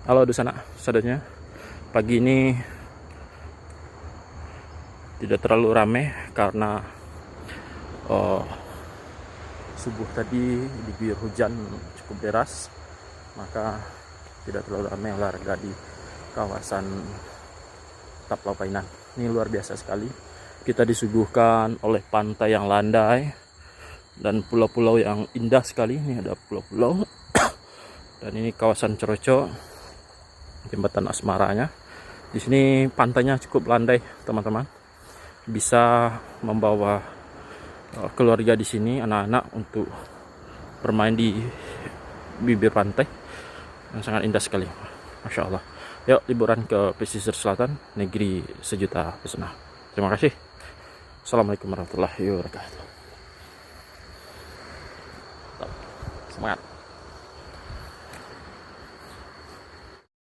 Halo di sana, seadanya. Pagi ini tidak terlalu ramai karena subuh tadi diguyur hujan cukup deras, maka tidak terlalu ramai olahraga di kawasan Taplau Painan. Ini luar biasa sekali. Kita disuguhkan oleh pantai yang landai dan pulau-pulau yang indah sekali. Ini ada pulau-pulau dan ini kawasan Ceroco, jembatan Asmaranya. Di sini pantainya cukup landai, teman-teman. Bisa membawa keluarga di sini, anak-anak, untuk bermain di bibir pantai yang sangat indah sekali. Masya Allah. Yuk liburan ke pesisir selatan, negeri sejuta pesona. Terima kasih. Assalamualaikum warahmatullahi wabarakatuh. Semangat.